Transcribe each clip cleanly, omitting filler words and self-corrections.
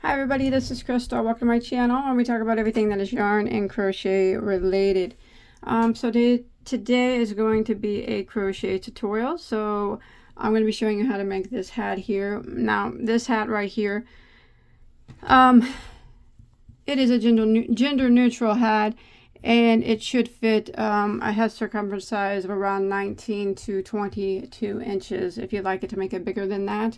Hi everybody, this is Crystal. Welcome to my channel where we talk about everything that is yarn and crochet related. Today is going to be a crochet tutorial. So I'm going to be showing you how to make this hat here. Now this hat right here, it is a gender neutral hat, and it should fit a head circumference size of around 19 to 22 inches. If you'd like it to make it bigger than that,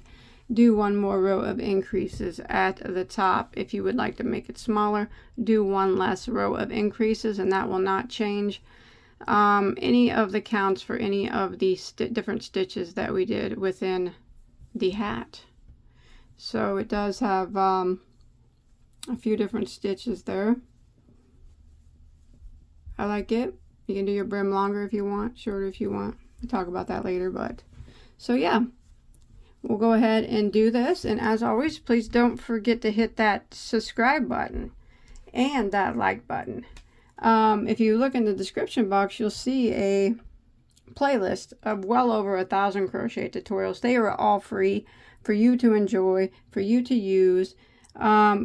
do one more row of increases at the top. If you would like to make it smaller, do one less row of increases, and that will not change any of the counts for any of the different stitches that we did within the hat. So it does have a few different stitches there. I like it. You can do your brim longer if you want, shorter if you want. We'll talk about that later, but so yeah. We'll go ahead and do this, and as always, please don't forget to hit that subscribe button and that like button. If you look in the description box, you'll see a playlist of well over 1,000 crochet tutorials. They are all free for you to enjoy, for you to use.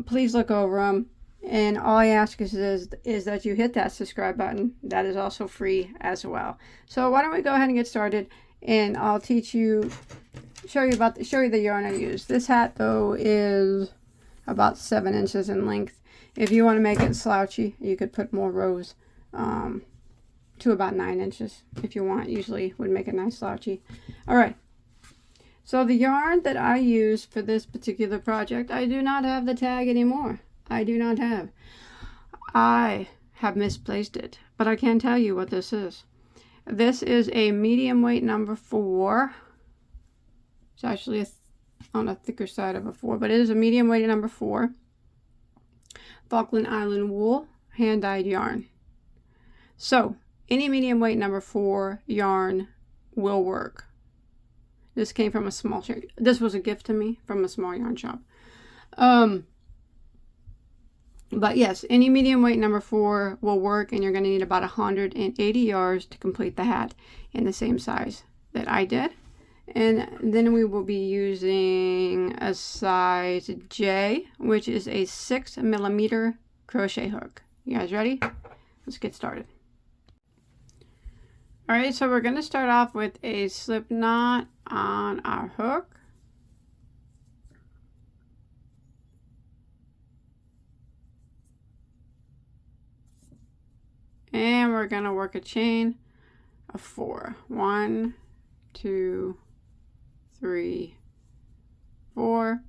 Please look over them, and all I ask is that you hit that subscribe button. That is also free as well. So why don't we go ahead and get started, and I'll teach you, show you the yarn I use. This hat though is about 7 inches in length. If you want to make it slouchy, you could put more rows to about 9 inches if you want. Usually would make it nice slouchy. All right, so the yarn that I use for this particular project, I do not have the tag anymore. I have misplaced it, but I can tell you what this is. This is a medium weight number 4. It's actually on a thicker side of a 4, but it is a medium weight number 4. Falkland Island wool, hand-dyed yarn. So any medium weight number 4 yarn will work. This came from a small shop. This was a gift to me from a small yarn shop. But yes, any medium weight number 4 will work, and you're going to need about 180 yards to complete the hat in the same size that I did. And then we will be using a size J, which is a 6mm crochet hook. You guys ready? Let's get started. Alright, so we're going to start off with a slip knot on our hook. And we're going to work a chain of 4. 1, 2, 3, 4,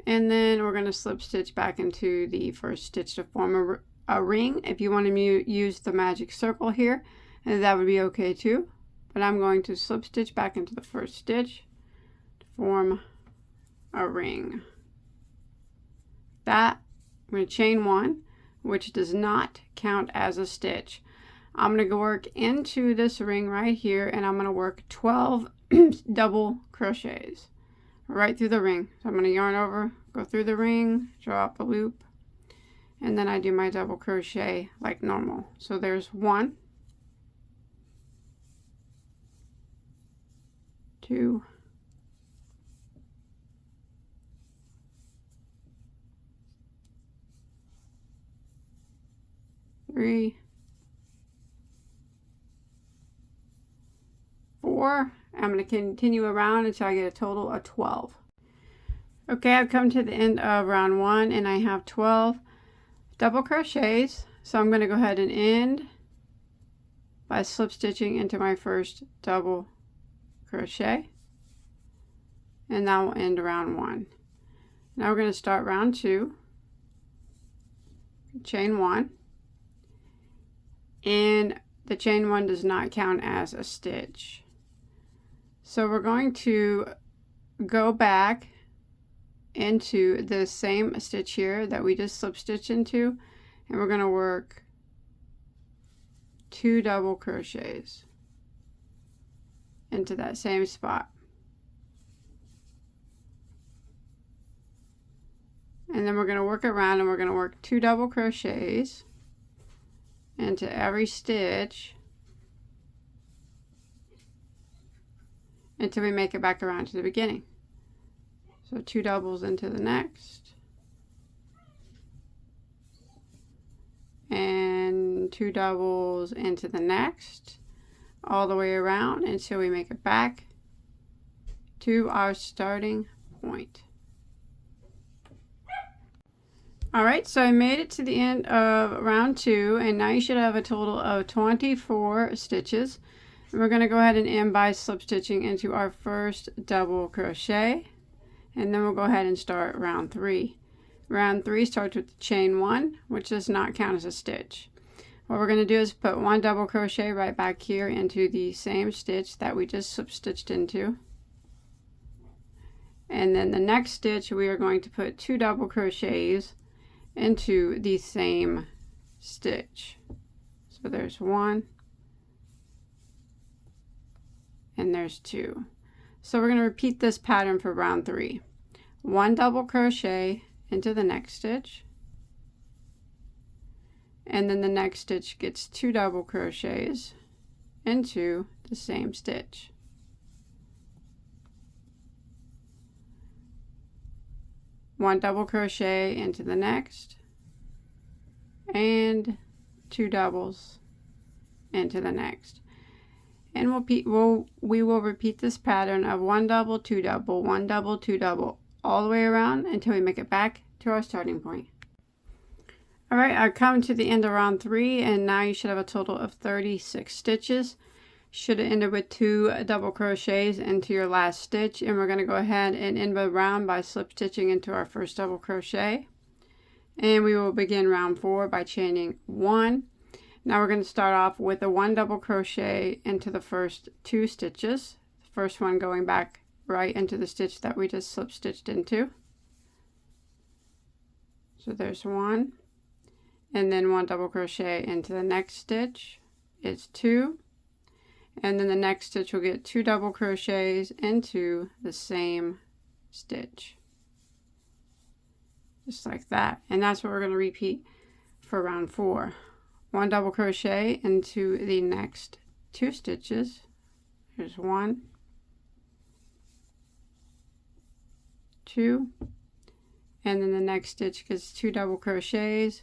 and then we're going to slip stitch back into the first stitch to form a ring. If you want to use the magic circle here, that would be okay too, but I'm going to slip stitch back into the first stitch to form a ring. That I'm going to chain 1, which does not count as a stitch. I'm going to go work into this ring right here, and I'm going to work 12 double crochets right through the ring. So I'm going to yarn over, go through the ring, draw up a loop, and then I do my double crochet like normal. So there's 1, 2, 3, 4. I'm going to continue around until I get a total of 12. Okay, I've come to the end of round 1, and I have 12 double crochets. So I'm going to go ahead and end by slip stitching into my first double crochet, and that will end round 1. Now we're going to start round 2. Chain 1, and the chain 1 does not count as a stitch. So we're going to go back into the same stitch here that we just slip stitched into, and we're going to work 2 double crochets into that same spot. And then we're going to work around, and we're going to work 2 double crochets into every stitch until we make it back around to the beginning. So 2 doubles into the next, and 2 doubles into the next, all the way around until we make it back to our starting point. Alright, so I made it to the end of round 2, and now you should have a total of 24 stitches. And we're going to go ahead and end by slip stitching into our first double crochet, and then we'll go ahead and start round 3. Round 3 starts with chain 1, which does not count as a stitch. What we're going to do is put 1 double crochet right back here into the same stitch that we just slip stitched into. And then the next stitch we are going to put 2 double crochets into the same stitch. So there's 1 and there's 2. So we're going to repeat this pattern for round 3. 1 double crochet into the next stitch, and then the next stitch gets 2 double crochets into the same stitch. One double crochet into the next, and 2 doubles into the next. And we will repeat this pattern of 1 double, 2 double, 1 double, 2 double, all the way around until we make it back to our starting point. Alright, I've come to the end of round 3, and now you should have a total of 36 stitches. Should have ended with 2 double crochets into your last stitch, and we're going to go ahead and end the round by slip stitching into our first double crochet. And we will begin round 4 by chaining 1. Now we're going to start off with a 1 double crochet into the first 2 stitches. The first one going back right into the stitch that we just slip stitched into. So there's 1, and then 1 double crochet into the next stitch. It's 2. And then the next stitch will get 2 double crochets into the same stitch. Just like that. And that's what we're going to repeat for round 4. 1 double crochet into the next 2 stitches. Here's 1, 2, and then the next stitch gets 2 double crochets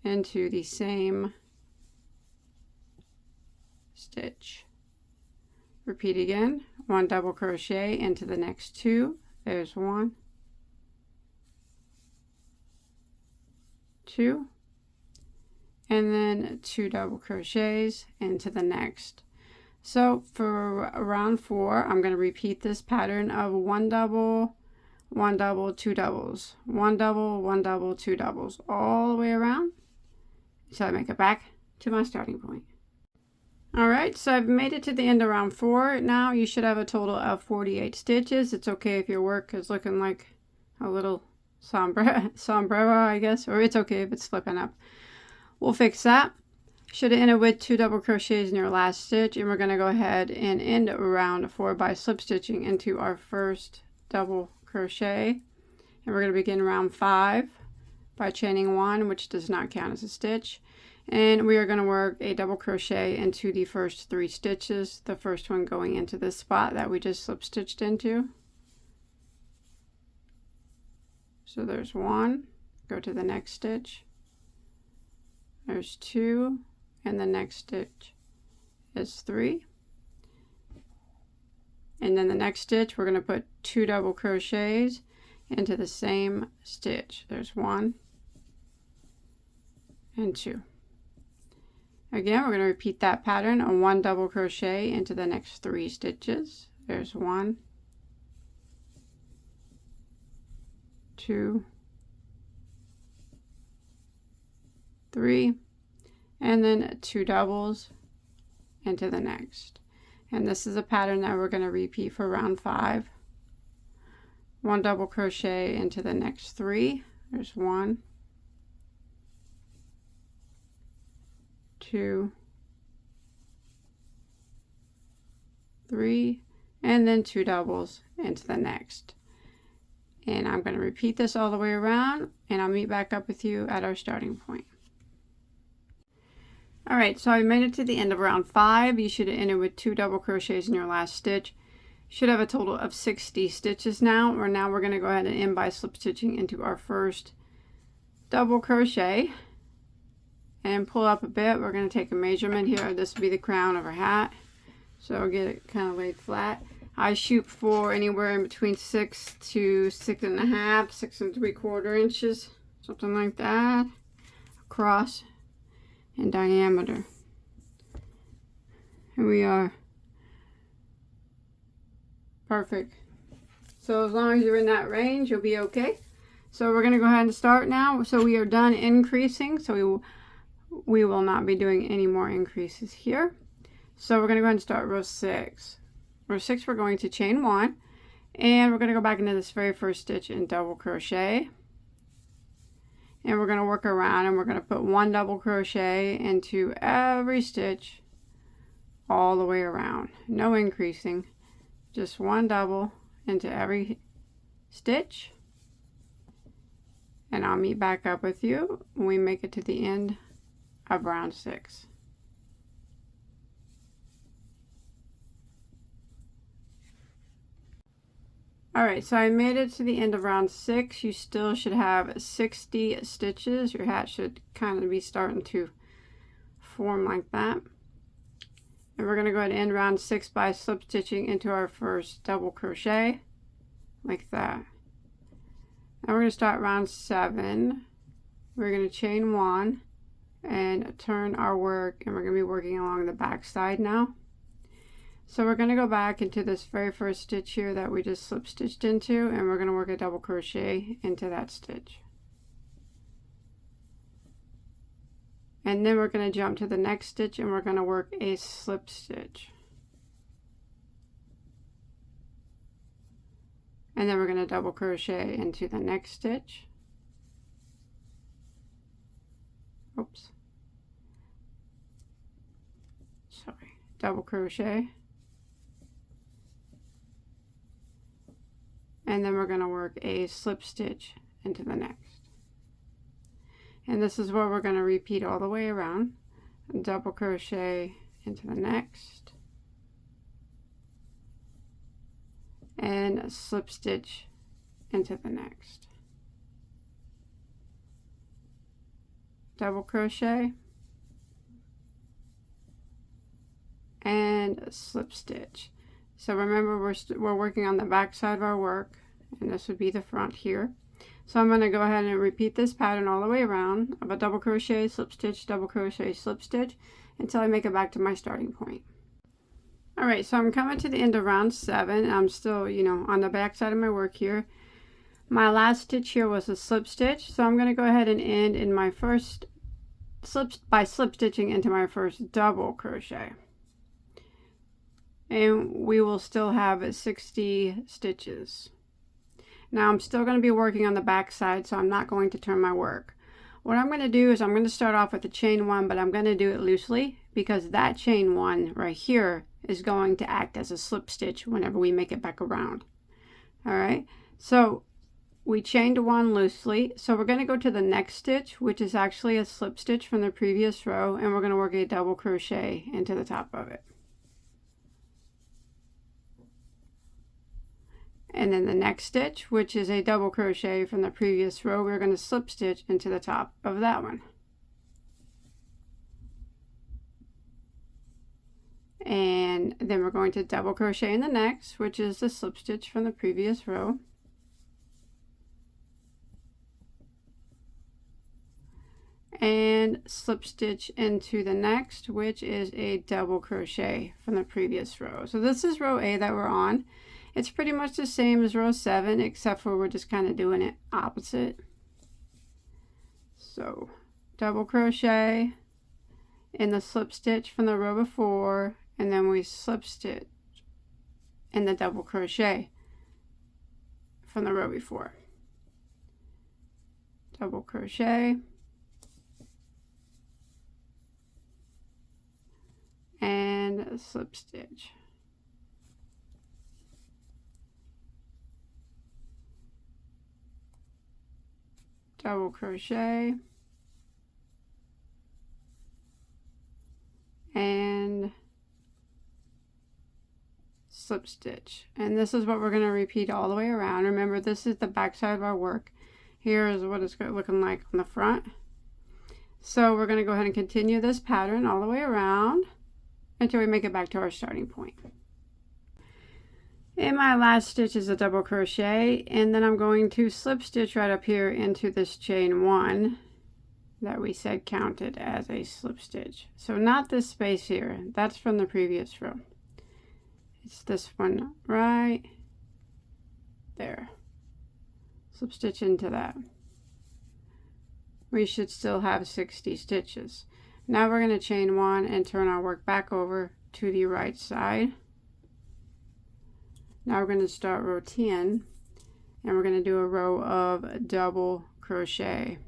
into the same stitch. Repeat again. 1 double crochet into the next 2. There's 1, 2, and then 2 double crochets into the next. So for round 4, I'm going to repeat this pattern of 1 double, 1 double, 2 doubles, 1 double, 1 double, 2 doubles, all the way around until I make it back to my starting point. Alright, so I've made it to the end of round 4. Now you should have a total of 48 stitches. It's okay if your work is looking like a little sombrero, I guess, or it's okay if it's flipping up. We'll fix that. Should have ended with 2 double crochets in your last stitch, and we're going to go ahead and end round 4 by slip stitching into our first double crochet. And we're going to begin round 5 by chaining 1, which does not count as a stitch. And we are going to work a double crochet into the first 3 stitches, the first one going into this spot that we just slip stitched into. So there's 1, go to the next stitch, there's 2, and the next stitch is 3. And then the next stitch we're going to put 2 double crochets into the same stitch. There's 1 and 2. Again, we're going to repeat that pattern of 1 double crochet into the next 3 stitches. There's 1, 2, 3, and then 2 doubles into the next. And this is a pattern that we're going to repeat for round 5. 1 double crochet into the next 3. There's 1, 2, 3, and then 2 doubles into the next. And I'm going to repeat this all the way around, and I'll meet back up with you at our starting point. Alright, so I made it to the end of round 5. You should have ended with 2 double crochets in your last stitch. You should have a total of 60 stitches now. Now we're going to go ahead and end by slip stitching into our first double crochet. and pull up a bit. We're going to take a measurement here. This will be the crown of our hat. So get it kind of laid flat. I shoot for anywhere in between 6 to 6.5, 6 3/4 inches, something like that, across in diameter. Here we are. Perfect. So as long as you're in that range, you'll be okay. So we're going to go ahead and start now. So we are done increasing. So we will not be doing any more increases here. So we're going to go ahead and start row 6. Row 6, we're going to chain 1. And we're going to go back into this very first stitch and double crochet. And we're going to work around and we're going to put 1 double crochet into every stitch all the way around. No increasing. Just 1 double into every stitch. And I'll meet back up with you when we make it to the end of round 6. Alright, so I made it to the end of round 6. You still should have 60 stitches. Your hat should kind of be starting to form like that. And we're going to go ahead and end round 6 by slip stitching into our first double crochet like that. Now we're going to start round 7. We're going to chain 1 and turn our work, and we're going to be working along the back side now. So we're going to go back into this very first stitch here that we just slip stitched into, and we're going to work a double crochet into that stitch. And then we're going to jump to the next stitch and we're going to work a slip stitch. And then we're going to double crochet into the next stitch. Oops. Sorry. Double crochet. And then we're going to work a slip stitch into the next. And this is what we're going to repeat all the way around. Double crochet into the next. And a slip stitch into the next. Double crochet. And a slip stitch. So remember, we're working on the back side of our work, and this would be the front here. So I'm going to go ahead and repeat this pattern all the way around of a double crochet, slip stitch, double crochet, slip stitch until I make it back to my starting point. Alright, so I'm coming to the end of round 7. I'm still, on the back side of my work here. My last stitch here was a slip stitch, so I'm going to go ahead and end in my first slip stitching into my first double crochet. And we will still have 60 stitches. Now I'm still going to be working on the back side, so I'm not going to turn my work. What I'm going to do is I'm going to start off with the chain 1, but I'm going to do it loosely because that chain 1 right here is going to act as a slip stitch whenever we make it back around. Alright, so we chained 1 loosely, so we're going to go to the next stitch, which is actually a slip stitch from the previous row, and we're going to work a double crochet into the top of it. And then the next stitch, which is a double crochet from the previous row, we're going to slip stitch into the top of that one. And then we're going to double crochet in the next, which is the slip stitch from the previous row. And slip stitch into the next, which is a double crochet from the previous row. So this is row A that we're on. It's pretty much the same as row 7, except for we're just kind of doing it opposite. So double crochet in the slip stitch from the row before, and then we slip stitch in the double crochet from the row before. Double crochet and a slip stitch. Double crochet and slip stitch, and this is what we're going to repeat all the way around. Remember, this is the back side of our work. Here is what it's looking like on the front. So we're going to go ahead and continue this pattern all the way around until we make it back to our starting point. In my last stitch is a double crochet, and then I'm going to slip stitch right up here into this chain 1 that we said counted as a slip stitch. So not this space here, that's from the previous row. It's this one right there. Slip stitch into that. We should still have 60 stitches. Now we're going to chain 1 and turn our work back over to the right side. Now we're going to start row 10, and we're going to do a row of double crochet.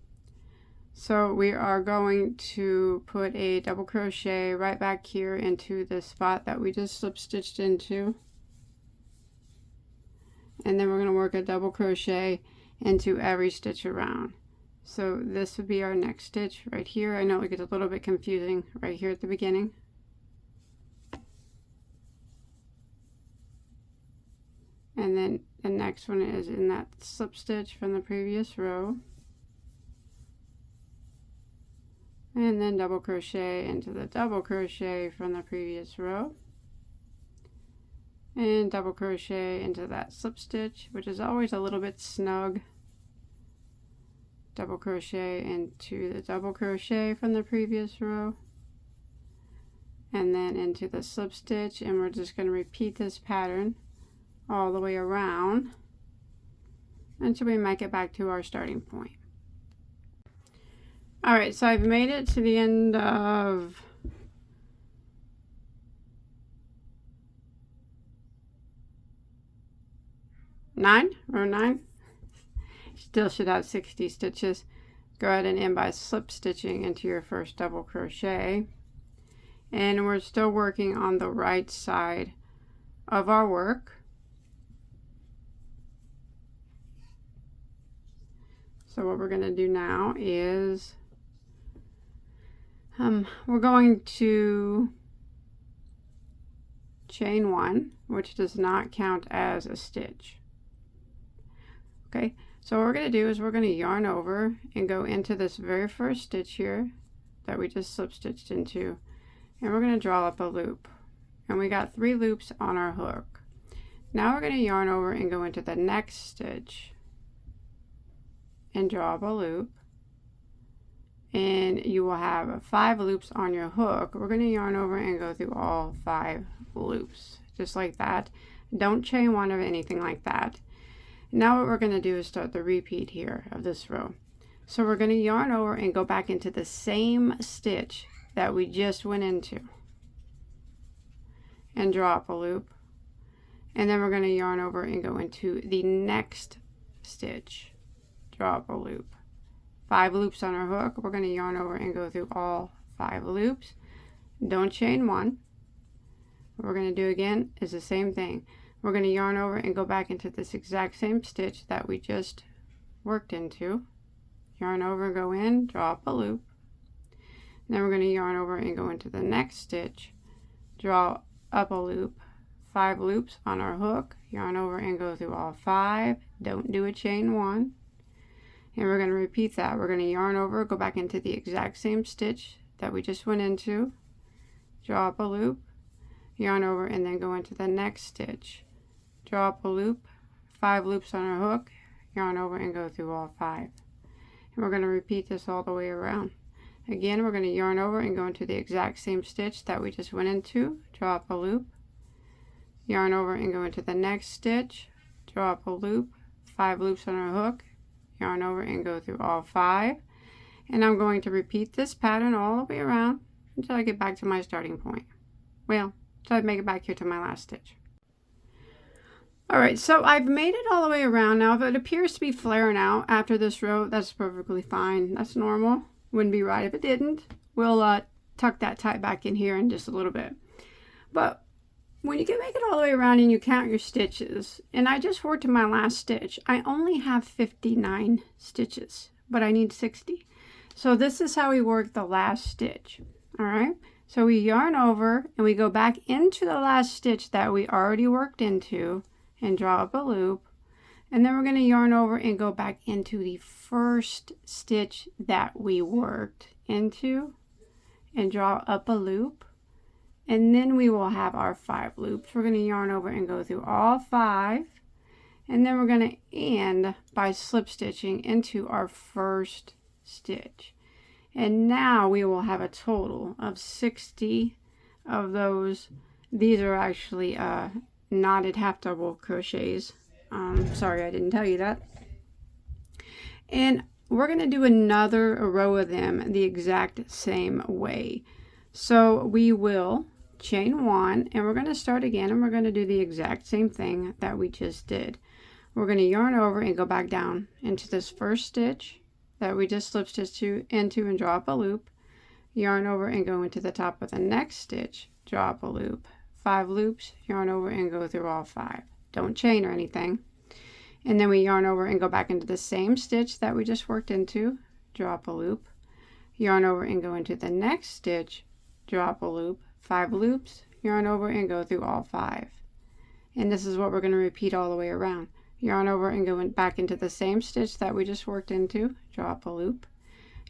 So we are going to put a double crochet right back here into the spot that we just slip stitched into, and then we're going to work a double crochet into every stitch around. So this would be our next stitch right here. I know it gets a little bit confusing right here at the beginning. And then the next one is in that slip stitch from the previous row. And then double crochet into the double crochet from the previous row. And double crochet into that slip stitch, which is always a little bit snug. Double crochet into the double crochet from the previous row. And then into the slip stitch, and we're just going to repeat this pattern all the way around until we make it back to our starting point. Alright, so I've made it to the end of row 9. Still should have 60 stitches. Go ahead and end by slip stitching into your first double crochet. And we're still working on the right side of our work. So what we're going to do now is we're going to chain 1, which does not count as a stitch. Okay, so what we're going to do is we're going to yarn over and go into this very first stitch here that we just slip stitched into, and we're going to draw up a loop, and we got 3 loops on our hook. Now we're going to yarn over and go into the next stitch and draw up a loop, and you will have 5 loops on your hook. We're going to yarn over and go through all 5 loops just like that. Don't chain 1 or anything like that. Now what we're going to do is start the repeat here of this row. So we're going to yarn over and go back into the same stitch that we just went into and draw up a loop, and then we're going to yarn over and go into the next stitch, draw up a loop. 5 loops on our hook. We're going to yarn over and go through all 5 loops. Don't chain 1. What we're going to do again is the same thing. We're going to yarn over and go back into this exact same stitch that we just worked into. Yarn over, go in, draw up a loop. Then we're going to yarn over and go into the next stitch, draw up a loop. 5 loops on our hook. Yarn over and go through all 5. Don't do a chain 1. And we're going to repeat that. We're going to yarn over, go back into the exact same stitch that we just went into, draw up a loop, yarn over, and then go into the next stitch, draw up a loop, 5 loops on our hook, yarn over and go through all 5. And we're going to repeat this all the way around. Again, we're going to yarn over and go into the exact same stitch that we just went into, draw up a loop, yarn over and go into the next stitch, draw up a loop, 5 loops on our hook, yarn over and go through all 5. And I'm going to repeat this pattern all the way around until I get back to my starting point. Well, until I make it back here to my last stitch. Alright, so I've made it all the way around. Now if it appears to be flaring out after this row, that's perfectly fine. That's normal. Wouldn't be right if it didn't. We'll tuck that tie back in here in just a little bit. But when you can make it all the way around and you count your stitches, and I just worked to my last stitch, I only have 59 stitches, but I need 60. So this is how we work the last stitch. Alright, so we yarn over and we go back into the last stitch that we already worked into and draw up a loop, and then we're going to yarn over and go back into the first stitch that we worked into and draw up a loop, and then we will have our 5 loops. We're going to yarn over and go through all 5, and then we're going to end by slip stitching into our first stitch. And now we will have a total of 60 of those. These are actually knotted half double crochets. Sorry, I didn't tell you that. And we're going to do another row of them the exact same way. So we will chain 1, and we're going to start again, and we're going to do the exact same thing that we just did. We're going to yarn over and go back down into this first stitch that we just slip stitched into and draw up a loop. Yarn over and go into the top of the next stitch, draw up a loop. 5 loops, yarn over and go through all 5. Don't chain or anything. And then we yarn over and go back into the same stitch that we just worked into, draw up a loop. Yarn over and go into the next stitch, draw up a loop. 5 loops, yarn over and go through all 5. And this is what we're going to repeat all the way around. Yarn over and go back into the same stitch that we just worked into, draw up a loop.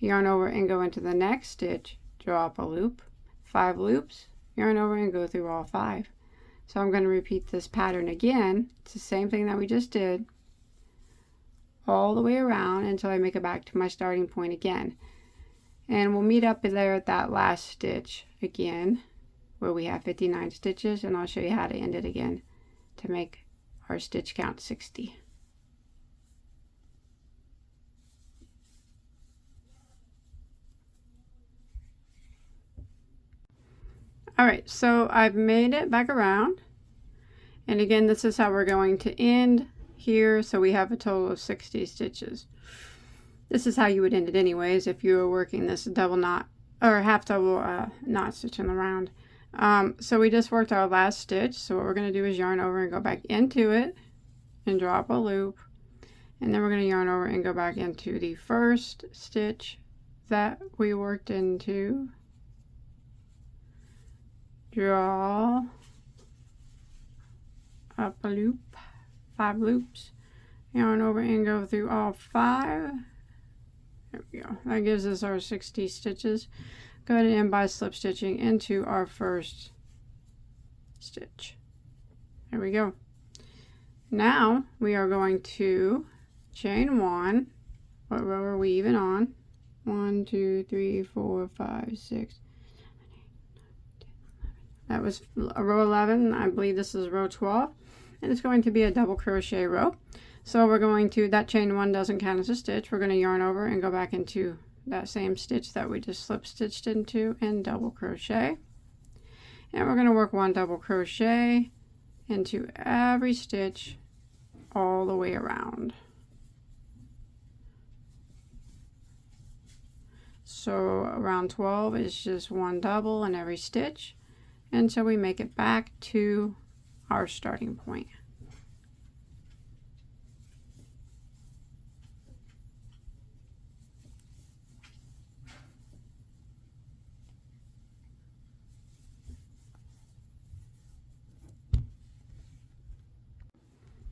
Yarn over and go into the next stitch, draw up a loop. 5 loops, yarn over and go through all 5. So I'm going to repeat this pattern again. It's the same thing that we just did, all the way around until I make it back to my starting point again. And we'll meet up there at that last stitch again, where we have 59 stitches, and I'll show you how to end it again to make our stitch count 60. Alright, so I've made it back around, and again this is how we're going to end here. So we have a total of 60 stitches. This is how you would end it anyways if you were working this double knot or half double knot stitch in the round. So we just worked our last stitch, so what we're going to do is yarn over and go back into it and draw up a loop, and then we're going to yarn over and go back into the first stitch that we worked into, draw up a loop, 5 loops, yarn over and go through all 5. There we go. That gives us our 60 stitches. Go ahead and end by slip stitching into our first stitch. There we go. Now we are going to chain 1. What row are we even on? 1, 2, 3, 4, 5, 6, 7, 8, 9, 10, 11. That was row 11. I believe this is row 12. And it's going to be a double crochet row. So we're going to, that chain 1 doesn't count as a stitch. We're going to yarn over and go back into that same stitch that we just slip stitched into and double crochet. And we're going to work 1 double crochet into every stitch all the way around. So around 12 is just 1 double in every stitch until we make it back to our starting point.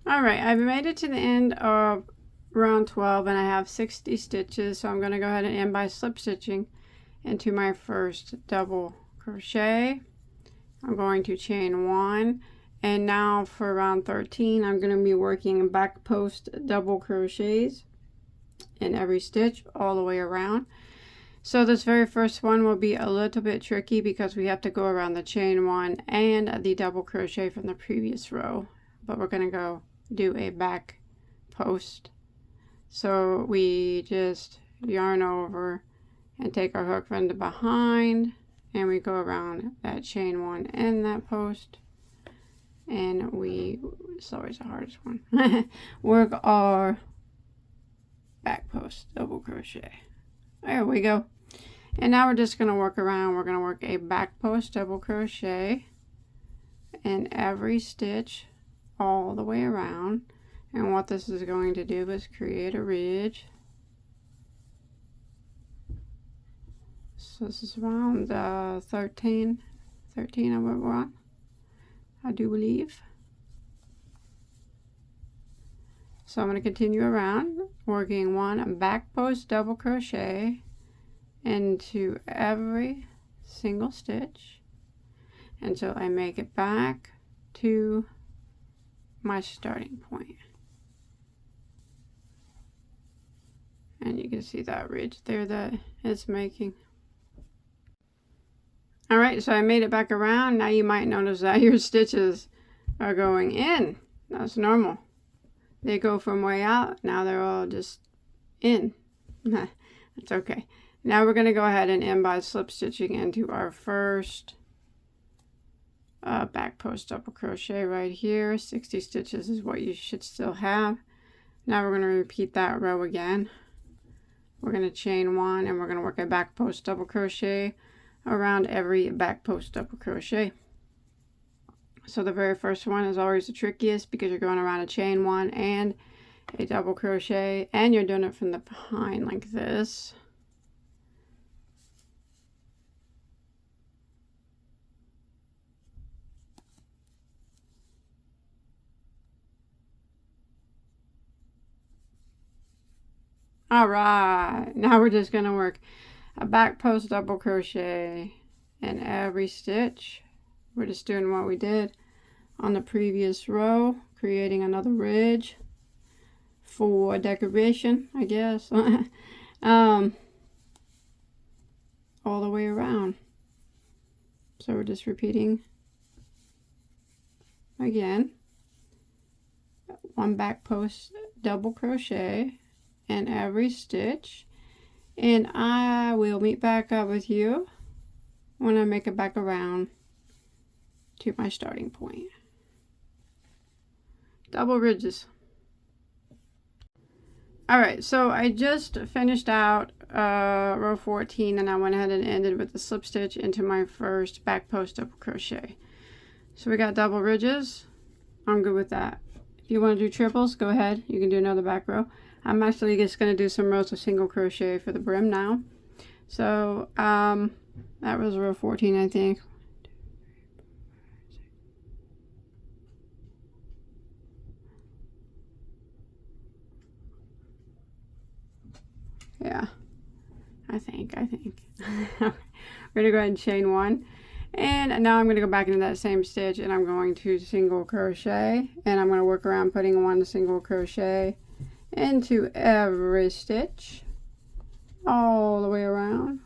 Alright, I've made it to the end of round 12 and I have 60 stitches, so I'm going to go ahead and end by slip stitching into my first double crochet. I'm going to chain 1, and now for round 13 I'm going to be working back post double crochets in every stitch all the way around. So this very first one will be a little bit tricky because we have to go around the chain 1 and the double crochet from the previous row, but we're going to go do a back post. So we just yarn over and take our hook from the behind, and we go around that chain 1 and that post, and it's always the hardest one, work our back post double crochet. There we go. And now we're just going to work around. We're going to work a back post double crochet in every stitch all the way around, and what this is going to do is create a ridge. So this is round 13 of what we're on, I do believe. So I'm going to continue around working 1 back post double crochet into every single stitch until I make it back to my starting point. And you can see that ridge there that it's making. Alright, so I made it back around. Now you might notice that your stitches are going in. That's normal. They go from way out. Now they're all just in. That's okay. Now we're going to go ahead and end by slip stitching into our first back post double crochet right here. 60 stitches is what you should still have. Now we're going to repeat that row again. We're going to chain one and we're going to work a back post double crochet around every back post double crochet. So the very first one is always the trickiest because you're going around a chain one and a double crochet, and you're doing it from the behind like this. All right, now we're just going to work a back post double crochet in every stitch. We're just doing what we did on the previous row, creating another ridge for decoration, I guess. All the way around. So we're just repeating again, one back post double crochet in every stitch, and I will meet back up with you when I make it back around to my starting point. Double ridges. Alright, so I just finished out row 14, and I went ahead and ended with the slip stitch into my first back post double crochet. So we got double ridges. I'm good with that. If you want to do triples, go ahead. You can do another back row. I'm actually just going to do some rows of single crochet for the brim now. So that was row 14, I think. Yeah, I think. We're gonna go ahead and chain one, and now I'm gonna go back into that same stitch, and I'm going to single crochet, and I'm gonna work around putting one single crochet into every stitch all the way around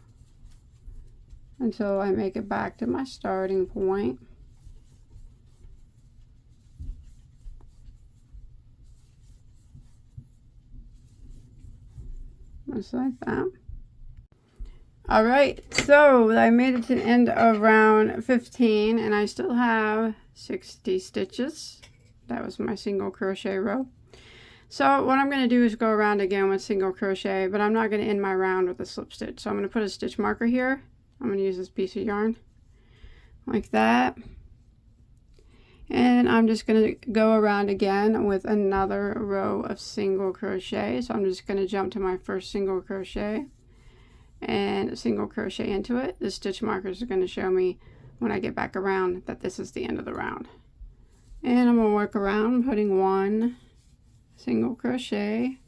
until I make it back to my starting point. Just like that. Alright, so I made it to the end of round 15, and I still have 60 stitches. That was my single crochet row. So what I'm going to do is go around again with single crochet, but I'm not going to end my round with a slip stitch. So I'm going to put a stitch marker here. I'm going to use this piece of yarn like that. And I'm just going to go around again with another row of single crochet. So I'm just going to jump to my first single crochet and single crochet into it. The stitch markers are going to show me when I get back around that this is the end of the round. And I'm going to work around putting one single crochet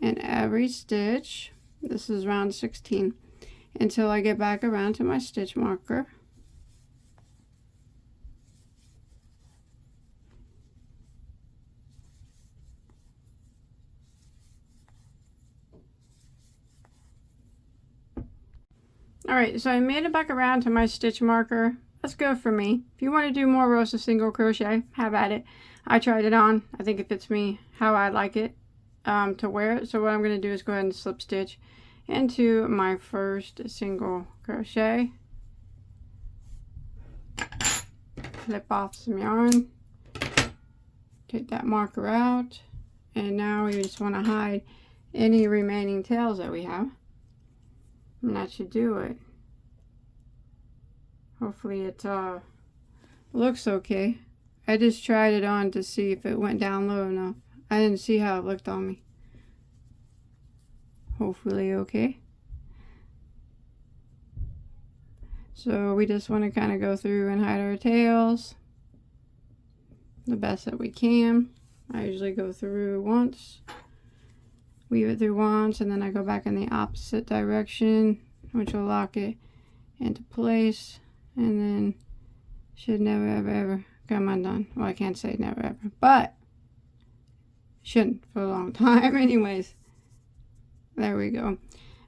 in every stitch. This is round 16 until I get back around to my stitch marker. Alright, so I made it back around to my stitch marker. That's good for me. If you want to do more rows of single crochet, have at it. I tried it on. I think it fits me how I like it to wear it. So what I'm going to do is go ahead and slip stitch into my first single crochet. Flip off some yarn. Take that marker out. And now we just want to hide any remaining tails that we have. And that should do it. Hopefully it looks okay. I just tried it on to see if it went down low enough. I didn't see how it looked on me. Hopefully okay. So we just want to kind of go through and hide our tails the best that we can. I usually go through once, weave it through once, and then I go back in the opposite direction which will lock it into place, and then should never ever come undone. Well, I can't say never ever, but shouldn't for a long time anyways. There we go.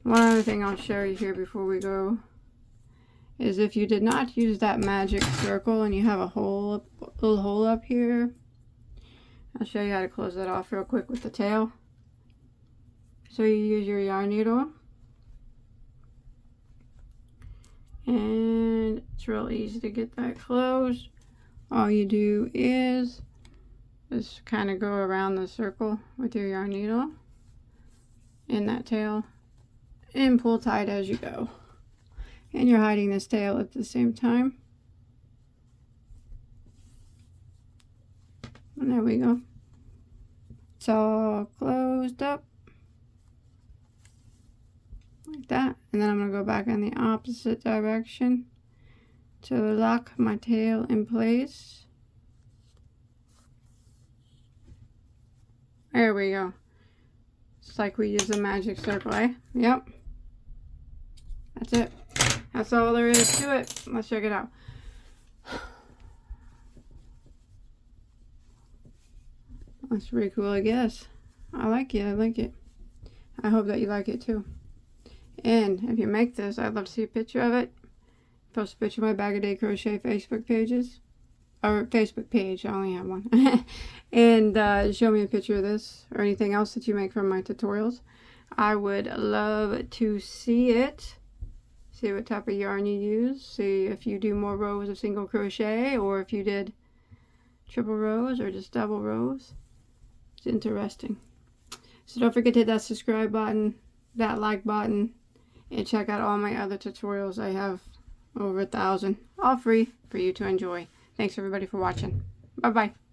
One other thing I'll show you here before we go is if you did not use that magic circle and you have a little hole up here, I'll show you how to close that off real quick with the tail. So you use your yarn needle, and it's real easy to get that closed. All you do is just kind of go around the circle with your yarn needle in that tail and pull tight as you go. And you're hiding this tail at the same time. And there we go. It's all closed up like that. And then I'm going to go back in the opposite direction to lock my tail in place. There we go. It's like we use the magic circle, eh? Yep. That's it. That's all there is to it. Let's check it out. That's pretty cool, I guess. I like it. I like it. I hope that you like it too. And if you make this, I'd love to see a picture of it. Post a picture of my Bagoday Crochet Facebook pages. Or Facebook page. I only have one. And show me a picture of this or anything else that you make from my tutorials. I would love to see it. See what type of yarn you use. See if you do more rows of single crochet or if you did triple rows or just double rows. It's interesting. So don't forget to hit that subscribe button, that like button, and check out all my other tutorials. I have over 1,000, all free for you to enjoy. Thanks everybody for watching. Bye bye.